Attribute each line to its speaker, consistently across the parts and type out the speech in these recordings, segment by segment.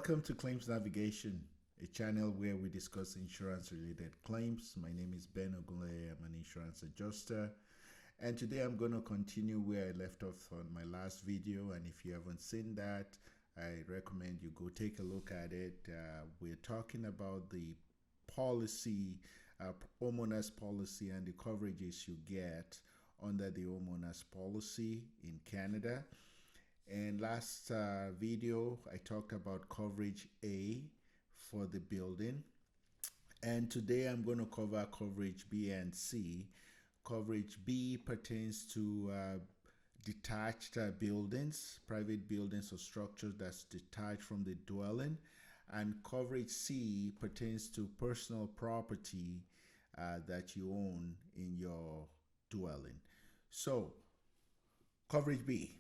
Speaker 1: Welcome to Claims Navigation, a channel where we discuss insurance related claims. My name is Ben Ogunleye. I'm an insurance adjuster. And today I'm going to continue where I left off on my last video. And if you haven't seen that, I recommend you go take a look at it. We're talking about the policy, homeowners policy, and the coverages you get under the homeowners policy in Canada. And last video, I talked about coverage A for the building. And today I'm going to cover coverage B and C. Coverage B pertains to detached buildings, private buildings or structures that's detached from the dwelling. And coverage C pertains to personal property that you own in your dwelling. So, coverage B.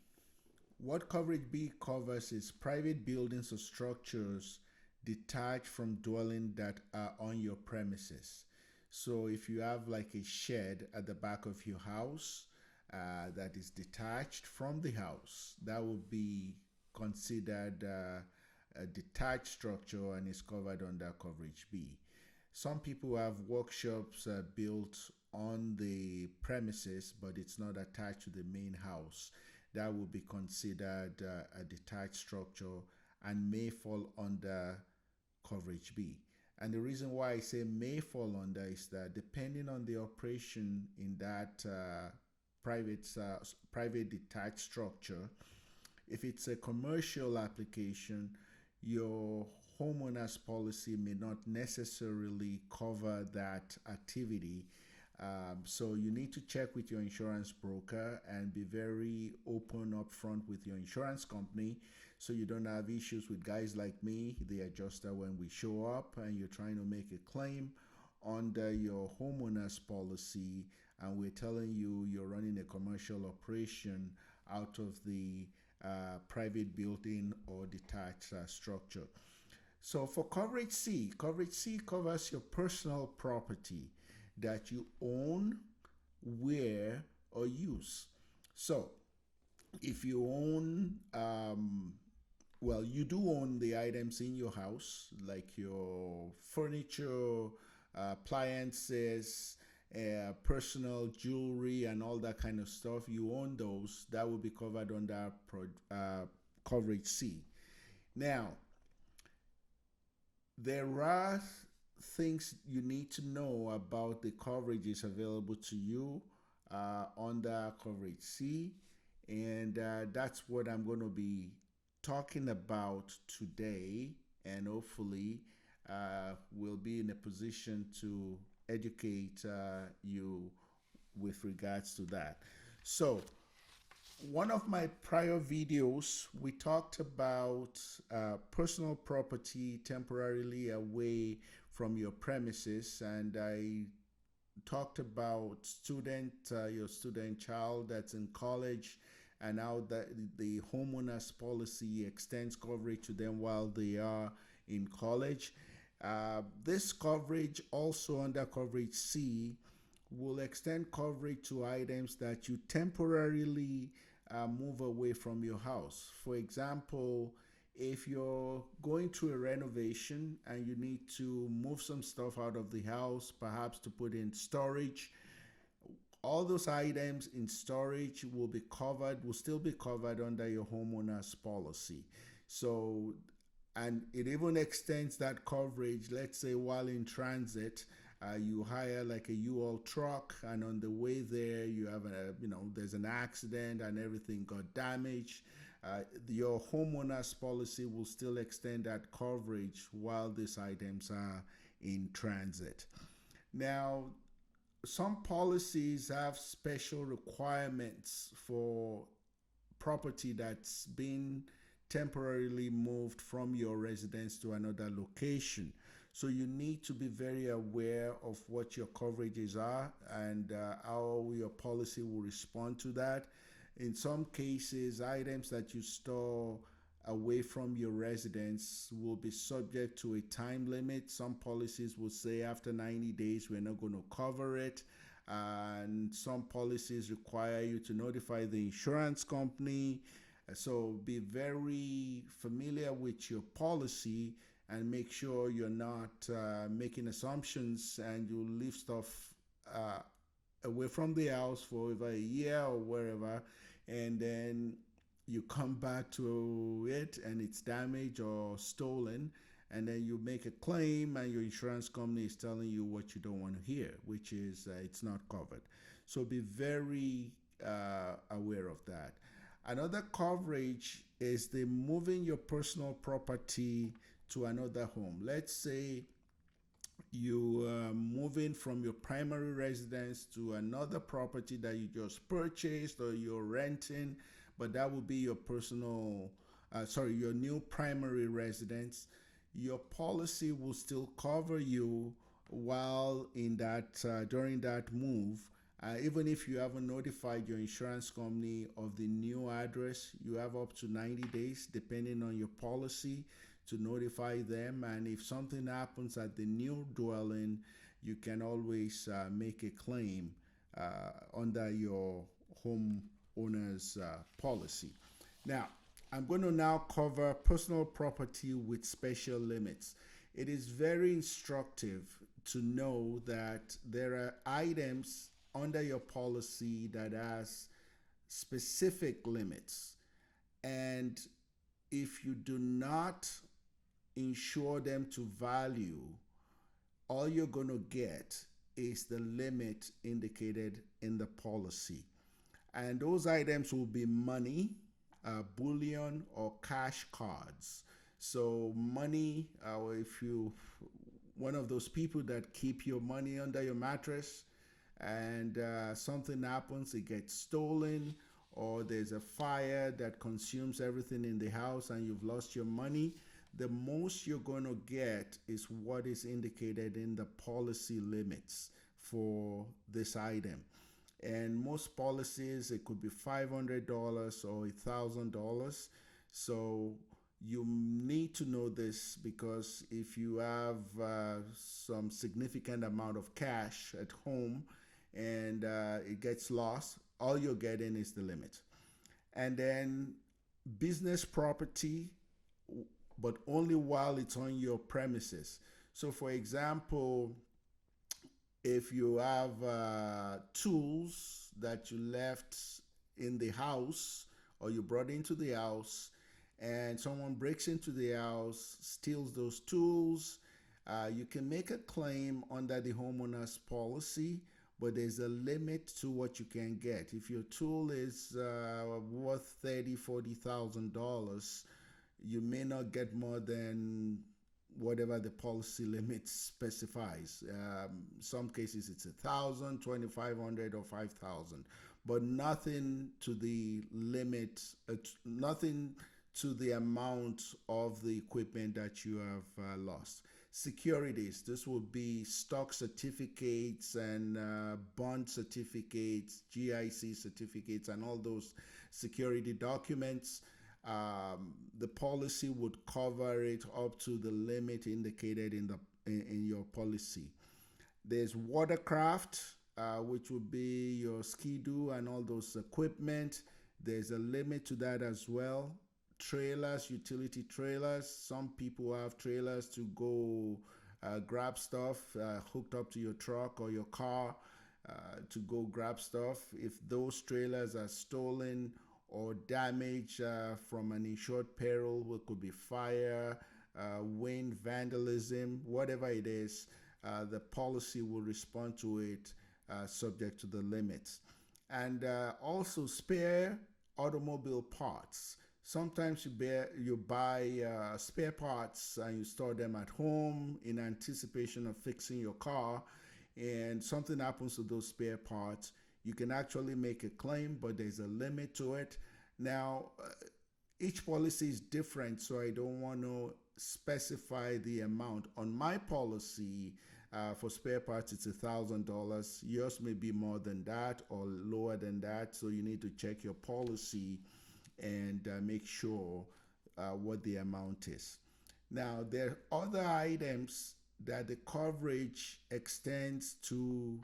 Speaker 1: What coverage B covers is private buildings or structures detached from dwelling that are on your premises. So if you have like a shed at the back of your house that is detached from the house, that would be considered a detached structure and is covered under coverage B. Some people have workshops built on the premises, but it's not attached to the main house. That will be considered a detached structure and may fall under coverage B. And the reason why I say may fall under is that depending on the operation in that private detached structure, if it's a commercial application, your homeowner's policy may not necessarily cover that activity. So you need to check with your insurance broker and be very open up front with your insurance company so you don't have issues with guys like me, the adjuster, when we show up and you're trying to make a claim under your homeowner's policy and we're telling you you're running a commercial operation out of the private building or detached structure. So for coverage C covers your personal property that you own, wear, or use. So if you own, well, you do own the items in your house, like your furniture, appliances, personal jewelry, and all that kind of stuff. You own those. That will be covered under coverage C. Now, there are things you need to know about the coverages available to you under coverage C, and that's what I'm going to be talking about today, and hopefully we'll be in a position to educate you with regards to that. So one of my prior videos, we talked about personal property temporarily away from your premises, and I talked about your student child that's in college and how that the homeowner's policy extends coverage to them while they are in college. This coverage also under coverage C will extend coverage to items that you temporarily move away from your house. For example, if you're going through a renovation and you need to move some stuff out of the house, perhaps to put in storage, all those items in storage will still be covered under your homeowner's policy. So, and it even extends that coverage, let's say while in transit, you hire like a U-Haul truck, and on the way there you have there's an accident and everything got damaged. Your homeowner's policy will still extend that coverage while these items are in transit. Now, some policies have special requirements for property that's been temporarily moved from your residence to another location. So you need to be very aware of what your coverages are and how your policy will respond to that. In some cases, items that you store away from your residence will be subject to a time limit. Some policies will say after 90 days, we're not going to cover it. And some policies require you to notify the insurance company So be very familiar with your policy and make sure you're not making assumptions and you leave stuff uh, away from the house for over a year or wherever, and then you come back to it and it's damaged or stolen, and then you make a claim and your insurance company is telling you what you don't want to hear, which is it's not covered. So be very aware of that. Another coverage is the moving your personal property to another home. Let's say you are moving from your primary residence to another property that you just purchased or you're renting, but that will be your your new primary residence. Your policy will still cover you while in that during that move. Even if you haven't notified your insurance company of the new address, you have up to 90 days, depending on your policy, to notify them. And if something happens at the new dwelling, you can always make a claim under your homeowner's policy. Now, I'm going to now cover personal property with special limits. It is very instructive to know that there are items under your policy that has specific limits. And if you do not insure them to value, all you're going to get is the limit indicated in the policy. And those items will be money, bullion, or cash cards. So, money, if you one of those people that keep your money under your mattress and something happens, it gets stolen, or there's a fire that consumes everything in the house and you've lost your money, the most you're going to get is what is indicated in the policy limits for this item. And most policies, it could be $500 or $1,000. So you need to know this, because if you have some significant amount of cash at home and it gets lost, all you're getting is the limit. And then business property, but only while it's on your premises. So, for example, if you have tools that you left in the house or you brought into the house, and someone breaks into the house, steals those tools, you can make a claim under the homeowner's policy, but there's a limit to what you can get. If your tool is worth $40,000, you may not get more than whatever the policy limit specifies. Some cases it's 1,000, 2,500, or 5,000, but nothing to the limit, nothing to the amount of the equipment that you have lost. Securities, this will be stock certificates and bond certificates, GIC certificates, and all those security documents. The policy would cover it up to the limit indicated in your policy. There's Watercraft, which would be your ski-doo and all those equipment. There's a limit to that as well. Trailers, utility trailers. Some people have trailers to go grab stuff hooked up to your truck or your car to go grab stuff. If those trailers are stolen or damage from an insured peril, what could be fire, wind, vandalism, whatever it is, the policy will respond to it subject to the limits. And also spare automobile parts. Sometimes you buy spare parts and you store them at home in anticipation of fixing your car, and something happens to those spare parts. You can actually make a claim, but there's a limit to it. Now, each policy is different, so I don't want to specify the amount. On my policy, for spare parts, it's $1,000. Yours may be more than that or lower than that, so you need to check your policy and make sure what the amount is. Now, there are other items that the coverage extends to: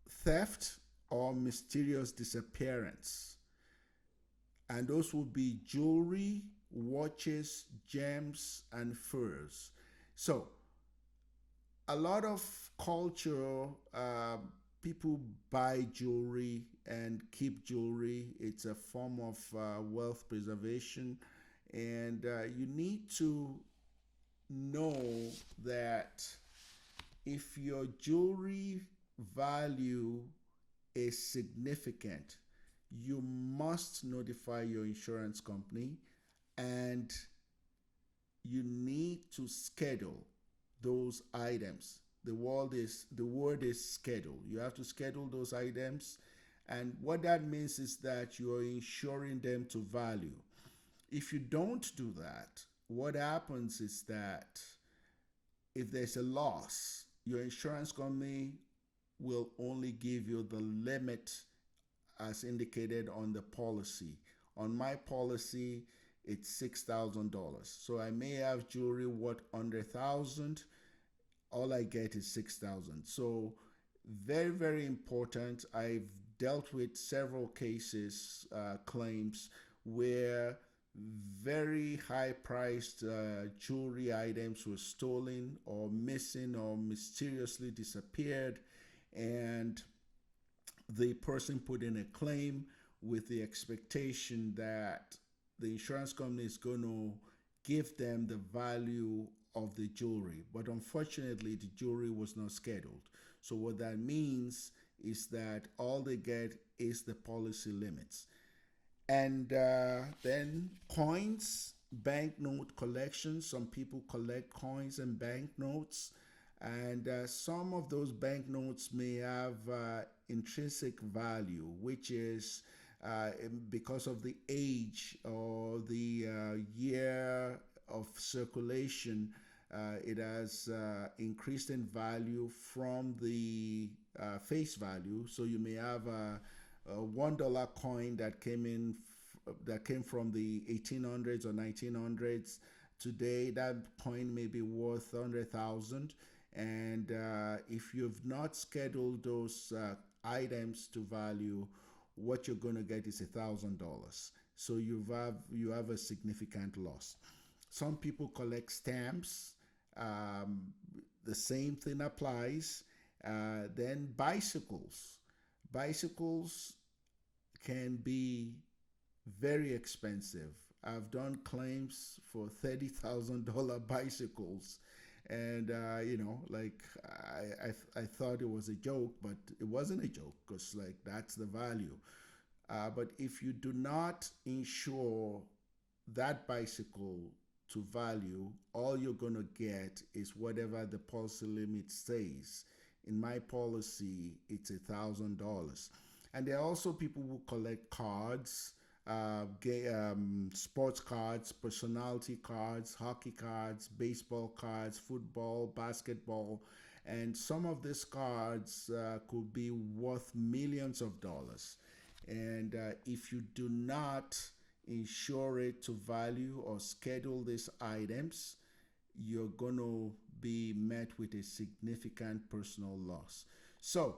Speaker 1: theft or mysterious disappearance. And those would be jewelry, watches, gems, and furs. So a lot of culture, people buy jewelry and keep jewelry. It's a form of wealth preservation, and you need to know that if your jewelry value is significant, you must notify your insurance company, and you need to schedule those items. The word is schedule. You have to schedule those items, and what that means is that you are insuring them to value. If you don't do that, what happens is that if there's a loss, your insurance company will only give you the limit as indicated on the policy. On my policy, it's $6,000. So I may have jewelry worth under 1,000. All I get is 6,000. So very, very important. I've dealt with several cases, claims where very high priced jewelry items were stolen or missing or mysteriously disappeared, and the person put in a claim with the expectation that the insurance company is going to give them the value of the jewelry. But unfortunately, the jewelry was not scheduled. So, what that means is that all they get is the policy limits. And then coins, banknote collection. Some people collect coins and banknotes, and some of those banknotes may have intrinsic value, which is because of the age or the year of circulation. It has increased in value from the face value. So you may have a $1 coin that came from the 1800s or 1900s. Today, that coin may be worth 100,000, and if you've not scheduled those items to value, what you're going to get is $1,000. So you have a significant loss. Some people collect stamps. Um, the same thing applies. Then bicycles. Bicycles can be very expensive. I've done claims for $30,000 bicycles, and like I thought it was a joke, but it wasn't a joke because like that's the value. But if you do not insure that bicycle to value, all you're going to get is whatever the policy limit says. In my policy, it's $1,000. And there are also people who collect cards, sports cards, personality cards, hockey cards, baseball cards, football, basketball, and some of these cards could be worth millions of dollars. And if you do not insure it to value or schedule these items, you're going to be met with a significant personal loss. So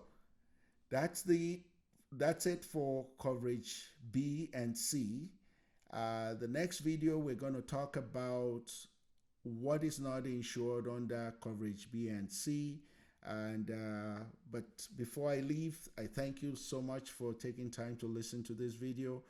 Speaker 1: that's the that's it for coverage B and C. The next video we're going to talk about what is not insured under coverage B and C. And but before I leave, I thank you so much for taking time to listen to this video.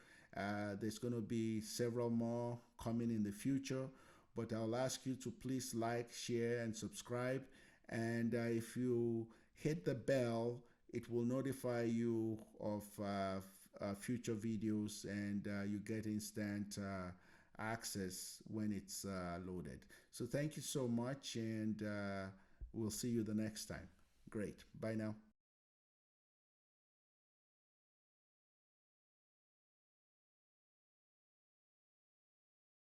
Speaker 1: There's going to be several more coming in the future, but I'll ask you to please like, share, and subscribe. And if you hit the bell, it will notify you of future videos, and you get instant access when it's loaded. So thank you so much, and we'll see you the next time. Great. Bye now.